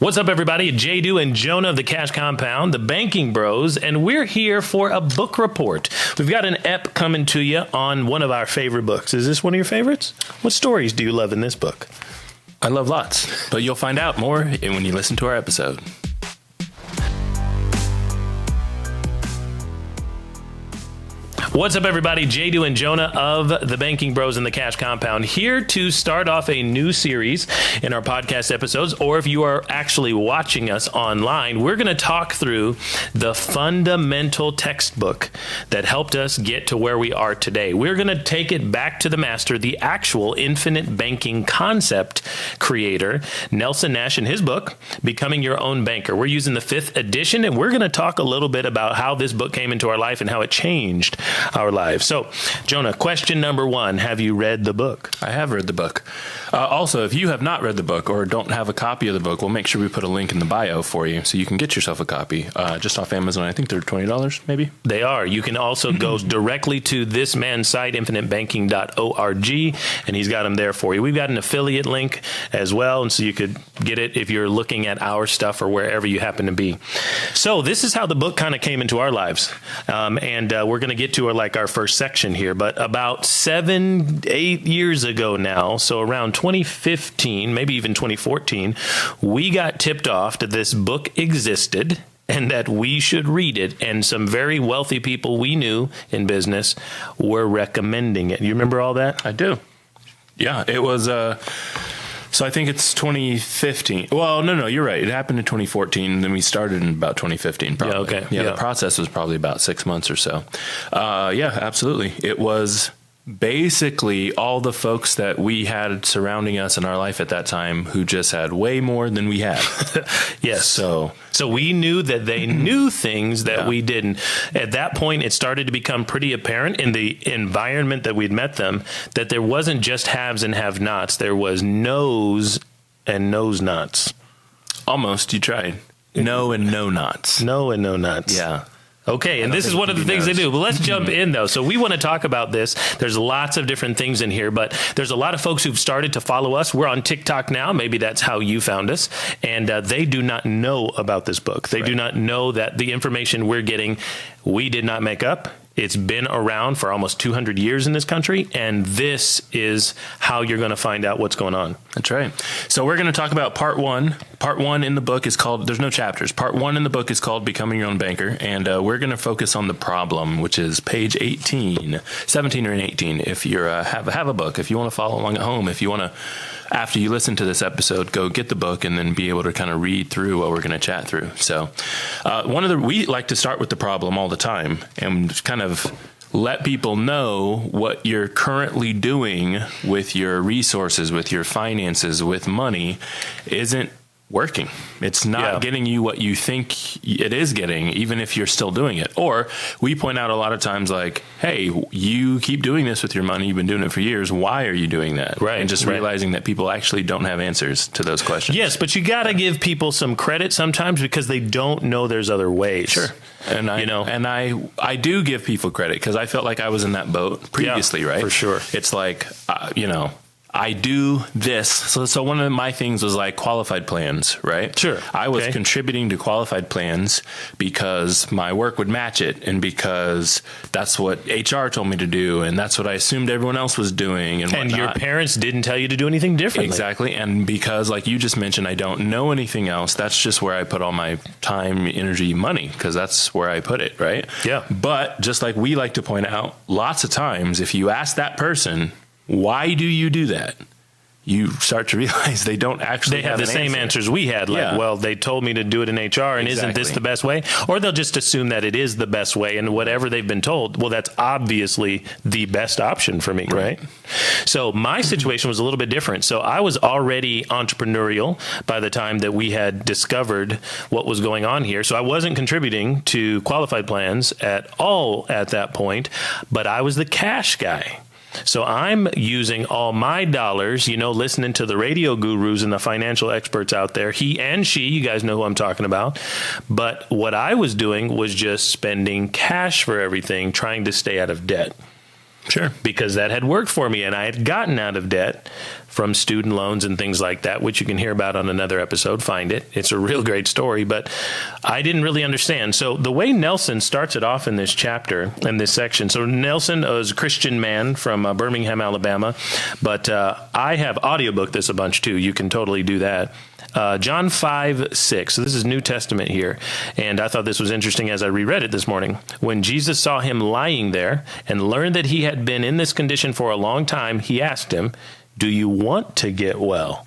What's up, everybody? JDew and Jonah of the Cash Compound, the Banking Bros, and we're here for a book report. We've got an ep coming to you on one of our favorite books. Is this one of your favorites? What stories do you love in this book? I love lots, but you'll find out more when you listen to our episode. What's up, everybody? JDew and Jonah of the Banking Bros and the Cash Compound here to start off a new series in our podcast episodes, or if you are actually watching us online, we're going to talk through the fundamental textbook that helped us get to where we are today. We're going to take it back to the master, the actual infinite banking concept creator, Nelson Nash, in his book, Becoming Your Own Banker. We're using the 5th edition, and we're going to talk a little bit about how this book came into our life and how it changed our lives. So, Jonah, question number 1, have you read the book? I have read the book. Also, if you have not read the book or don't have a copy of the book, we'll make sure we put a link in the bio for you so you can get yourself a copy just off Amazon. I think they're $20, maybe? They are. You can also go directly to this man's site, infinitebanking.org, and he's got them there for you. We've got an affiliate link as well, and so you could get it if you're looking at our stuff or wherever you happen to be. So this is how the book kind of came into our lives, and we're going to get to our first section here, but about 7-8 years ago now, so around 2015, maybe even 2014, we got tipped off that this book existed and that we should read it, and some very wealthy people we knew in business were recommending it. You remember all that? I do. Yeah, it was... So I think it's 2015. Well, no, you're right. It happened in 2014. Then we started in about 2015. Probably. Yeah, okay. Yeah, the process was probably about 6 months or so. Yeah, absolutely. It was basically all the folks that we had surrounding us in our life at that time who just had way more than we had. Yes. So we knew that they knew things that we didn't. At that point, it started to become pretty apparent in the environment that we'd met them that there wasn't just haves and have-nots. There was no's and knows-nots. Almost. You tried. No and no-nots. No and no-nots. Yeah. Okay, and this is one of the things they do. But let's jump in, though. So we want to talk about this. There's lots of different things in here, but there's a lot of folks who've started to follow us. We're on TikTok now. Maybe that's how you found us. And they do not know about this book. They do not know that the information we're getting, we did not make up. It's been around for almost 200 years in this country, and this is how you're going to find out what's going on. That's right. So we're going to talk about part 1. Part 1 in the book is called, there's no chapters. Part 1 in the book is called Becoming Your Own Banker, and we're going to focus on the problem, which is page 18, 17 or 18. If you have a book, if you want to follow along at home, if you want to, after you listen to this episode, go get the book and then be able to kind of read through what we're going to chat through. So we like to start with the problem all the time and kind of let people know what you're currently doing with your resources, with your finances, with money isn't working. It's not getting you what you think it is getting, even if you're still doing it. Or we point out a lot of times like, hey, you keep doing this with your money. You've been doing it for years. Why are you doing that? Right. And just realizing that people actually don't have answers to those questions. Yes, but you got to give people some credit sometimes because they don't know there's other ways. Sure. And I do give people credit because I felt like I was in that boat previously, right? For sure. It's like, I do this. So one of my things was like qualified plans, right? Sure. I was contributing to qualified plans because my work would match it and because that's what HR told me to do and that's what I assumed everyone else was doing and whatnot. Your parents didn't tell you to do anything differently. Exactly. And because like you just mentioned, I don't know anything else. That's just where I put all my time, energy, money, because that's where I put it, right? Yeah. But just like we like to point out, lots of times if you ask that person, why do you do that? You start to realize they don't actually have the same answers we had. Like, well, they told me to do it in HR, and isn't this the best way? Or they'll just assume that it is the best way, and whatever they've been told, well, that's obviously the best option for me, right? So my situation was a little bit different. So I was already entrepreneurial by the time that we had discovered what was going on here. So I wasn't contributing to qualified plans at all at that point, but I was the cash guy. So I'm using all my dollars, listening to the radio gurus and the financial experts out there, he and she, you guys know who I'm talking about. But what I was doing was just spending cash for everything, trying to stay out of debt. Sure. Because that had worked for me and I had gotten out of debt from student loans and things like that, which you can hear about on another episode. Find it. It's a real great story, but I didn't really understand. So the way Nelson starts it off in this chapter, in this section, so Nelson is a Christian man from Birmingham, Alabama, but I have audiobooked this a bunch too. You can totally do that. John 5:6. So this is New Testament here. And I thought this was interesting as I reread it this morning. When Jesus saw him lying there and learned that he had been in this condition for a long time, he asked him, "Do you want to get well?"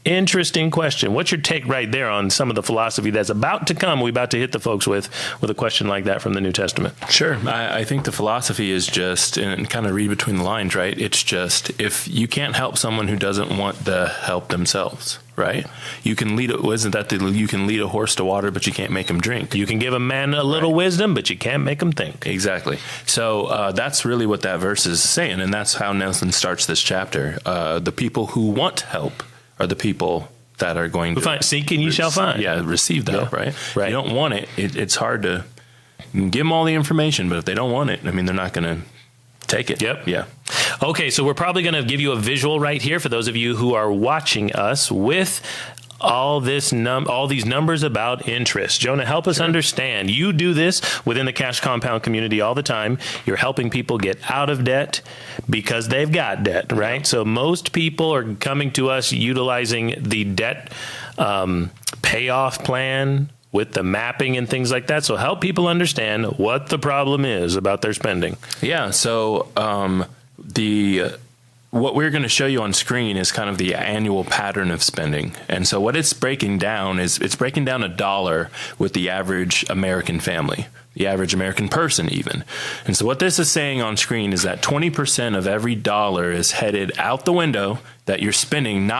Interesting question. What's your take right there on some of the philosophy that's about to come? We're about to hit the folks with a question like that from the New Testament. Sure. I think the philosophy is just, and kind of read between the lines, right? It's just, if you can't help someone who doesn't want the help themselves, right? You can lead, you can lead a horse to water, but you can't make him drink. You can give a man a little wisdom, but you can't make him think. Exactly. So that's really what that verse is saying, and that's how Nelson starts this chapter. The people who want help are the people that are going to seek and you shall find. Yeah, receive the help, right? If you don't want it, it's hard to give them all the information, but if they don't want it, I mean, they're not going to take it. Yep. Yeah. Okay, so we're probably going to give you a visual right here for those of you who are watching us with all these numbers about interest. Jonah, help us understand. You do this within the Cash Compound community all the time. You're helping people get out of debt because they've got debt, right? So most people are coming to us utilizing the debt payoff plan with the mapping and things like that. So help people understand what the problem is about their spending. Yeah. So what we're going to show you on screen is kind of the annual pattern of spending. And so what it's breaking down is it's breaking down $1 with the average American family, the average American person even. And so what this is saying on screen is that 20% of every dollar is headed out the window that you're spending.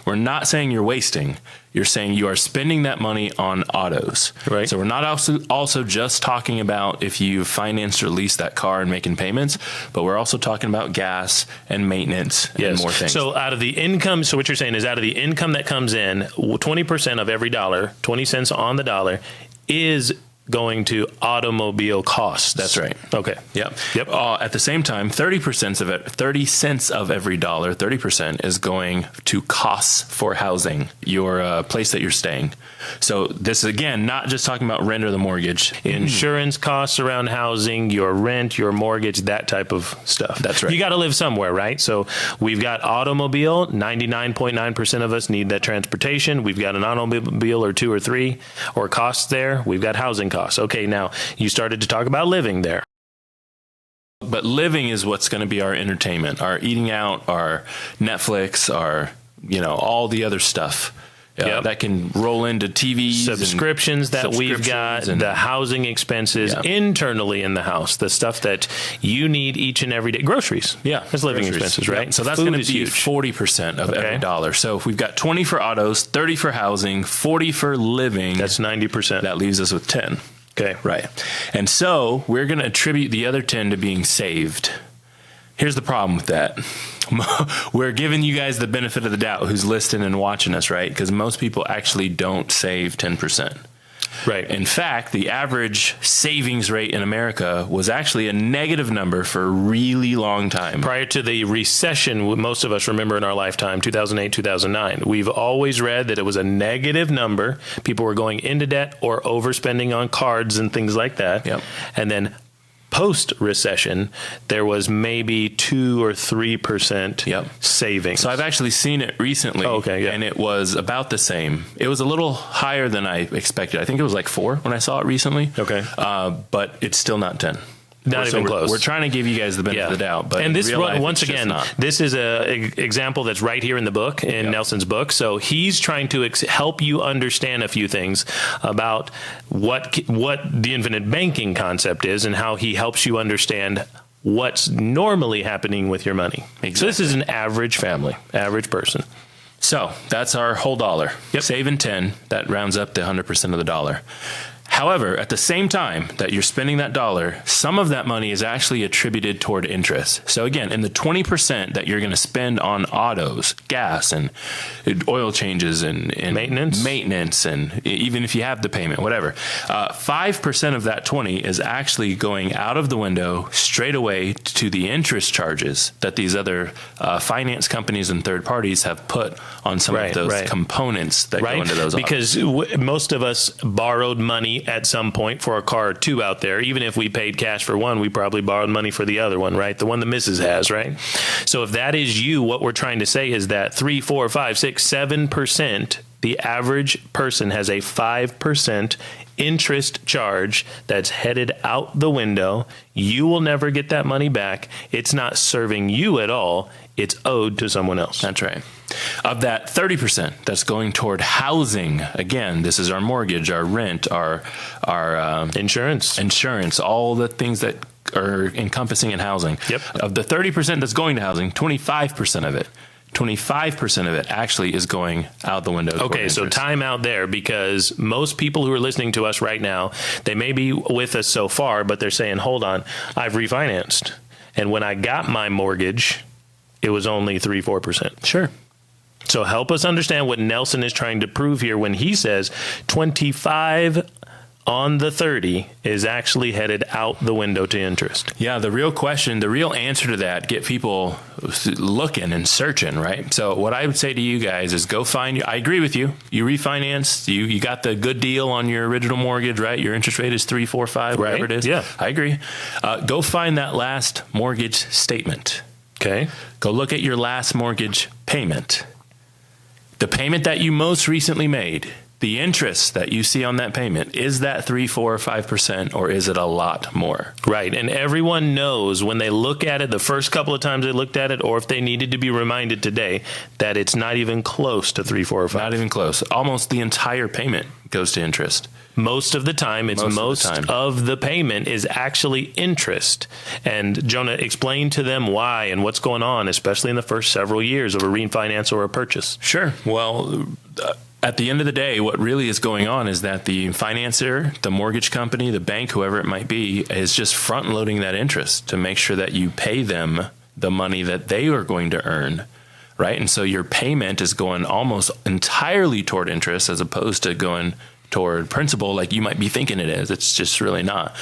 We're not saying you're wasting. You're saying you are spending that money on autos. Right. So we're not also just talking about if you financed or leased that car and making payments, but we're also talking about gas and maintenance and more things. So out of the income, so what you're saying is out of the income that comes in, 20% of every dollar, 20 cents on the dollar, is going to automobile costs. That's right. Okay. Yep. Yep. At the same time, 30 cents of every dollar, 30% is going to costs for housing, your place that you're staying. So this is, again, not just talking about rent or the mortgage. Insurance costs around housing, your rent, your mortgage, that type of stuff. That's right. You got to live somewhere, right? So we've got automobile. 99.9% of us need that transportation. We've got an automobile or two or three or costs there. We've got housing costs. Okay, now you started to talk about living there. But living is what's going to be our entertainment, our eating out, our Netflix, our, all the other stuff. That can roll into TVs, subscriptions that we've got, the housing expenses internally in the house, the stuff that you need each and every day. Groceries. Yeah. That's living expenses, right? So that's going to be 40% of every dollar. So if we've got 20 for autos, 30 for housing, 40 for living. That's 90%. That leaves us with 10. Okay. Right. And so we're going to attribute the other 10 to being saved. Here's the problem with that. We're giving you guys the benefit of the doubt who's listening and watching us, right? Because most people actually don't save 10%. Right. In fact, the average savings rate in America was actually a negative number for a really long time. Prior to the recession, most of us remember in our lifetime, 2008, 2009, we've always read that it was a negative number. People were going into debt or overspending on cards and things like that. Yep. And then post-recession, there was maybe 2 or 3% savings. So I've actually seen it recently, and it was about the same. It was a little higher than I expected. I think it was like 4 when I saw it recently. Okay. But it's still not 10. Not even close. We're trying to give you guys the benefit of the doubt. But and this, once again, this is an example that's right here in the book, in Nelson's book. So he's trying to help you understand a few things about what the infinite banking concept is and how he helps you understand what's normally happening with your money. Exactly. So this is an average family, average person. So that's our whole dollar. Saving 10, that rounds up to 100% of the dollar. However, at the same time that you're spending that dollar, some of that money is actually attributed toward interest. So again, in the 20% that you're going to spend on autos, gas, and oil changes and maintenance, and even if you have the payment, whatever, 5% of that 20 is actually going out of the window straight away to the interest charges that these other finance companies and third parties have put on some of those components that go into those autos. Because most of us borrowed money at some point for a car or two out there. Even if we paid cash for one, we probably borrowed money for the other one, right? The one the missus has, right? So if that is you, what we're trying to say is that 3, 4, 5, 6, 7%, the average person has a 5% interest charge that's headed out the window. You will never get that money back. It's not serving you at all. It's owed to someone else. That's right. Of that 30% that's going toward housing, again, this is our mortgage, our rent, our insurance, all the things that are encompassing in housing. Yep. Of the 30% that's going to housing, 25% of it actually is going out the window. Okay, so time out there, because most people who are listening to us right now, they may be with us so far, but they're saying, hold on, I've refinanced. And when I got my mortgage, it was only 3, 4%. Sure. So help us understand what Nelson is trying to prove here when he says 25 on the 30 is actually headed out the window to interest. Yeah, the real question, the real answer to that, get people looking and searching, right? So what I would say to you guys is go find, I agree with you. You refinanced, you got the good deal on your original mortgage, right? Your interest rate is 3, 4, 5, whatever it is. Yeah, I agree. Go find that last mortgage statement. Okay. Go look at your last mortgage payment. The payment that you most recently made, the interest that you see on that payment, is that 3, 4, or 5%, or is it a lot more? Right. And everyone knows when they look at it, the first couple of times they looked at it, or if they needed to be reminded today, that it's not even close to 3, 4, or 5. Not even close. Almost the entire payment goes to interest. Most of the time, most of the payment is actually interest. And Jonah, explain to them why and what's going on, especially in the first several years of a refinance or a purchase. Sure. Well, at the end of the day, what really is going on is that the financier, the mortgage company, the bank, whoever it might be, is just front loading that interest to make sure that you pay them the money that they are going to earn. Right. And so your payment is going almost entirely toward interest as opposed to going toward principal like you might be thinking it is. It's just really not.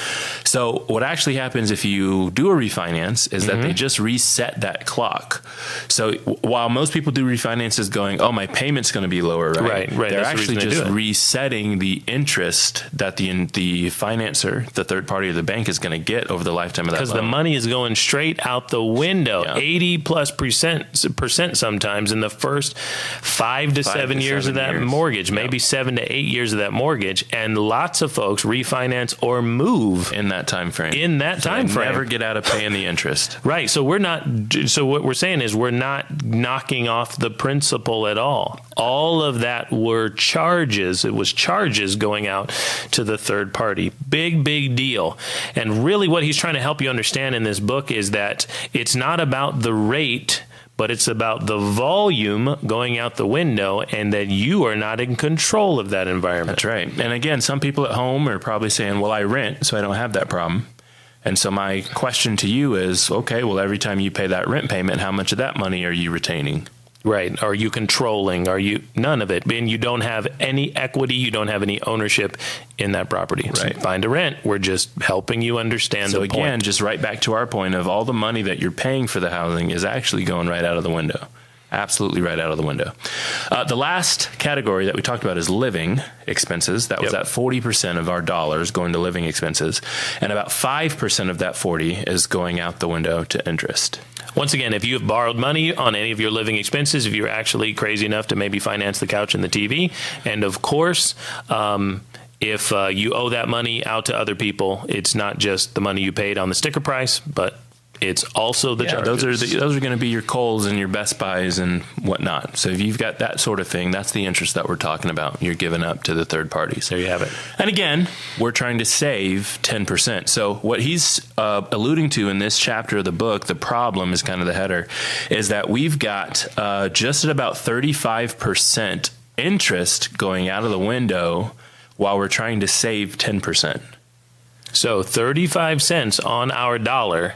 So what actually happens if you do a refinance is that they just reset that clock. So while most people do refinances going, oh, my payment's going to be lower, right? Right. They're actually just resetting the interest that the financer, the third party of the bank, is going to get over the lifetime of that loan. Because the money is going straight out the window, 80+% sometimes in the first 5 to 7 years of that mortgage, maybe 7 to 8 years of that mortgage, and lots of folks refinance or move in that time frame. Never get out of paying the interest. Right. So what we're saying is we're not knocking off the principal at all. All of that were charges. It was charges going out to the third party. Big deal. And really what he's trying to help you understand in this book is that it's not about the rate, but it's about the volume going out the window, and that you are not in control of that environment. That's right. And again, some people at home are probably saying, well, I rent, so I don't have that problem. And so my question to you is, okay, well, every time you pay that rent payment, how much of that money are you retaining? Right. Are you controlling? Are you none of it? And you don't have any equity. You don't have any ownership in that property. Right. So find a rent. We're just helping you understand the point. So again, just right back to our point of all the money that you're paying for the housing is actually going right out of the window. Absolutely right out of the window. The last category that we talked about is living expenses. That was at 40% of our dollars going to living expenses. And about 5% of that 40 is going out the window to interest. Once again, if you have borrowed money on any of your living expenses, if you're actually crazy enough to maybe finance the couch and the TV, and of course, if you owe that money out to other people, it's not just the money you paid on the sticker price, but it's also the charges. Those are going to be your Kohl's and your Best Buys and whatnot. So if you've got that sort of thing, that's the interest that we're talking about. You're giving up to the third parties. There you have it. And again, we're trying to save 10%. So what he's alluding to in this chapter of the book, the problem is kind of the header, is that we've got just at about 35% interest going out of the window while we're trying to save 10%. So 35 cents on our dollar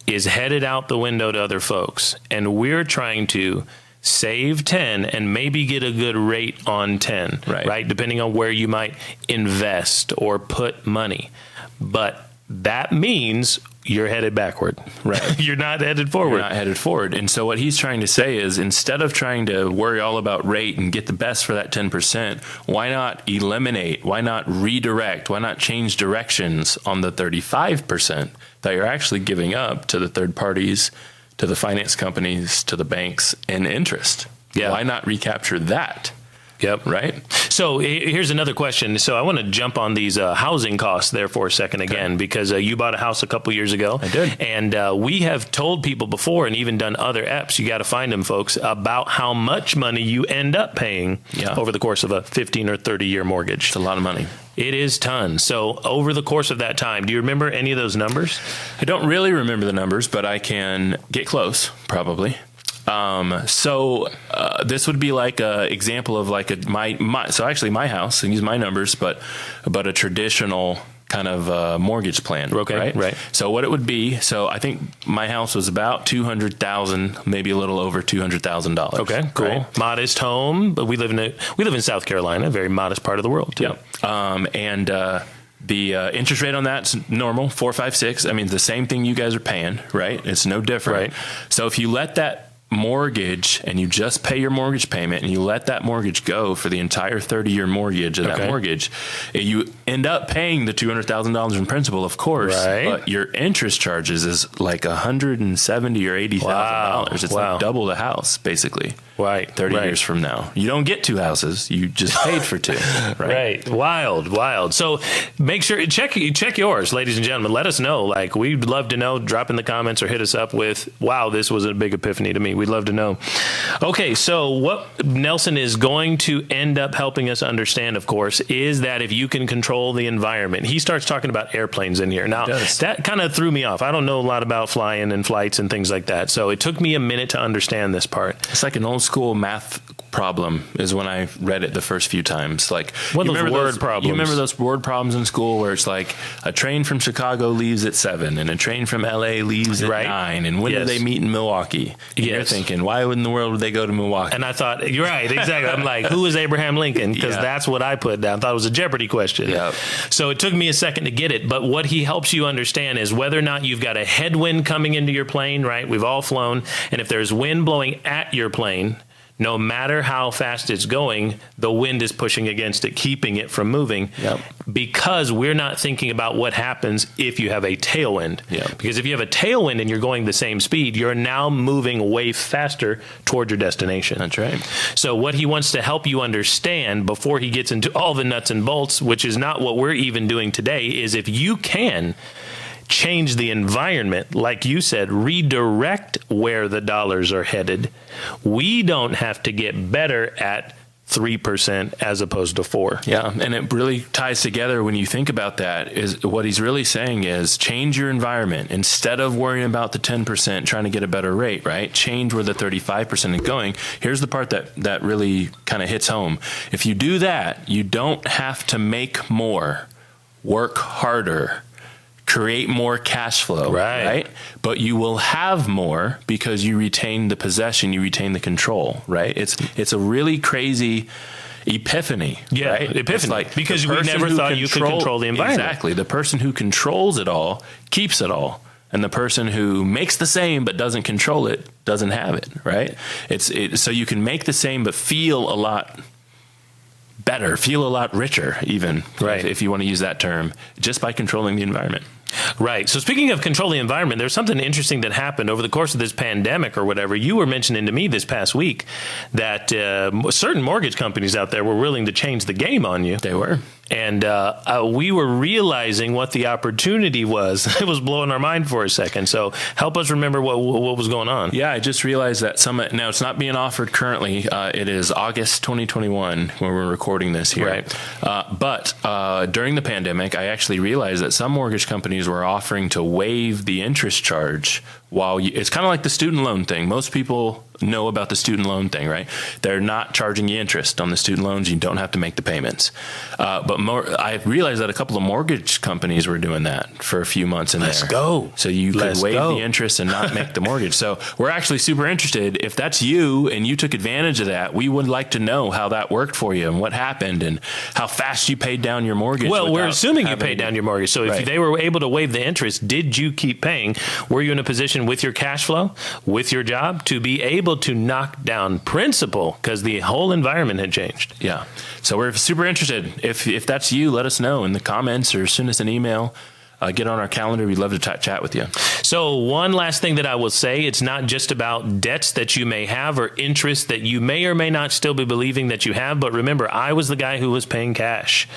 is headed out the window to other folks, and we're trying to save 10 and maybe get a good rate on 10, right? Depending on where you might invest or put money. But that means you're headed backward, right? You're not headed forward. You're not headed forward. And so what he's trying to say is, instead of trying to worry all about rate and get the best for that 10%, why not eliminate, why not redirect, why not change directions on the 35% that you're actually giving up to the third parties, to the finance companies, to the banks in interest? Yeah. Why not recapture that? Yep. Right. So here's another question. So I want to jump on these housing costs there for a second again, because you bought a house a couple years ago. I did. And we have told people before, and even done other EPs, you got to find them, folks, about how much money you end up paying over the course of a 15 or 30 year mortgage. It's a lot of money. It is tons. So over the course of that time, do you remember any of those numbers? I don't really remember the numbers, but I can get close, probably. So this would be like a example of like so actually my house, and use my numbers, but a traditional kind of mortgage plan. Okay. Right. So what it would be, so I think my house was about $200,000, maybe a little over $200,000. Okay, cool. Right? Modest home, but we live in South Carolina, a very modest part of the world too. Yeah. The interest rate on that's normal, 4, 5, 6. I mean, the same thing you guys are paying, right? It's no different. Right. So if you let that mortgage and you just pay your mortgage payment and you let that mortgage go for the entire 30-year mortgage of that mortgage, you end up paying the $200,000 in principal, of course, but your interest charges is like $170,000 or $80,000. It's like double the house, basically. Right. 30 years from now. You don't get 2 houses. You just paid for 2. Right. Wild. So make sure, check yours, ladies and gentlemen. Let us know. Like, we'd love to know. Drop in the comments or hit us up with, wow, this was a big epiphany to me. We'd love to know. Okay, so what Nelson is going to end up helping us understand, of course, is that if you can control the environment. He starts talking about airplanes in here. Now, that kind of threw me off. I don't know a lot about flying and flights and things like that. So it took me a minute to understand this part. It's like an old school math problem is when I read it the first few times. Like, what are those word problems? You remember those word problems in school where it's like a train from Chicago leaves at 7 and a train from LA leaves at 9, and when do they meet in Milwaukee? And you're thinking, why in the world would they go to Milwaukee? And I thought, you're right, exactly. I'm like, who is Abraham Lincoln? Because that's what I put down. I thought it was a Jeopardy question. Yep. So it took me a second to get it, but what he helps you understand is whether or not you've got a headwind coming into your plane, right? We've all flown, and if there's wind blowing at your plane, no matter how fast it's going, the wind is pushing against it, keeping it from moving, because we're not thinking about what happens if you have a tailwind. Because if you have a tailwind and you're going the same speed, you're now moving way faster toward your destination. That's right. So what he wants to help you understand before he gets into all the nuts and bolts, which is not what we're even doing today, is if you can change the environment, like you said, redirect where the dollars are headed, we don't have to get better at 3% as opposed to 4. Yeah, and it really ties together when you think about that. Is what he's really saying is change your environment. Instead of worrying about the 10% trying to get a better rate, right? Change where the 35% is going. Here's the part that really kind of hits home. If you do that, you don't have to make more, work harder, create more cash flow, right? But you will have more because you retain the possession, you retain the control, right? It's a really crazy epiphany, right? Epiphany, like, because we never thought you could control the environment. Exactly. The person who controls it all keeps it all. And the person who makes the same but doesn't control it doesn't have it, right? So you can make the same but feel a lot better, feel a lot richer even, if you want to use that term, just by controlling the environment. Right. So speaking of controlling the environment, there's something interesting that happened over the course of this pandemic or whatever. You were mentioning to me this past week that certain mortgage companies out there were willing to change the game on you. They were. And we were realizing what the opportunity was. It was blowing our mind for a second. So help us remember what was going on. Yeah, I just realized that now it's not being offered currently. It is August 2021 when we're recording this here. Right. But during the pandemic, I actually realized that some mortgage companies were offering to waive the interest charge it's kind of like the student loan thing. Most people know about the student loan thing, right? They're not charging you interest on the student loans. You don't have to make the payments. I realized that a couple of mortgage companies were doing that for a few months in there. Let's go. So you could waive the interest and not make the mortgage. So we're actually super interested. If that's you and you took advantage of that, we would like to know how that worked for you and what happened and how fast you paid down your mortgage. Well, we're assuming you paid down your mortgage. So if they were able to waive the interest, did you keep paying? Were you in a position with your cash flow, with your job, to be able to knock down principal because the whole environment had changed? Yeah. So we're super interested. If that's you, let us know in the comments or send us an email. Get on our calendar. We'd love to chat with you. So one last thing that I will say, it's not just about debts that you may have or interest that you may or may not still be believing that you have. But remember, I was the guy who was paying cash.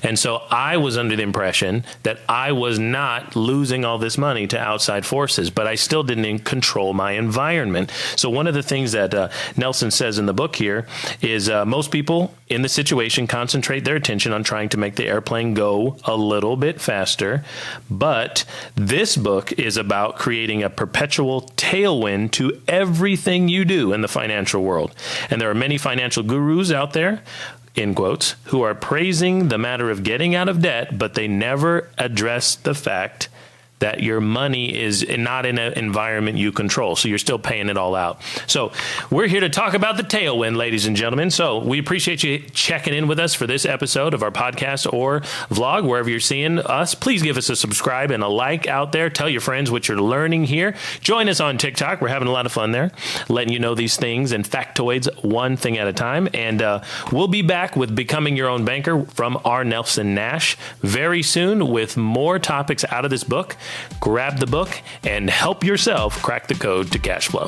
And so I was under the impression that I was not losing all this money to outside forces, but I still didn't control my environment. So one of the things that Nelson says in the book here is most people in the situation concentrate their attention on trying to make the airplane go a little bit faster. But this book is about creating a perpetual tailwind to everything you do in the financial world. And there are many financial gurus out there, in quotes, who are praising the matter of getting out of debt, but they never address the fact that your money is not in an environment you control. So you're still paying it all out. So we're here to talk about the tailwind, ladies and gentlemen. So we appreciate you checking in with us for this episode of our podcast or vlog, wherever you're seeing us. Please give us a subscribe and a like out there. Tell your friends what you're learning here. Join us on TikTok. We're having a lot of fun there, letting you know these things and factoids one thing at a time. And we'll be back with Becoming Your Own Banker from R. Nelson Nash very soon with more topics out of this book. Grab the book and help yourself crack the code to cash flow.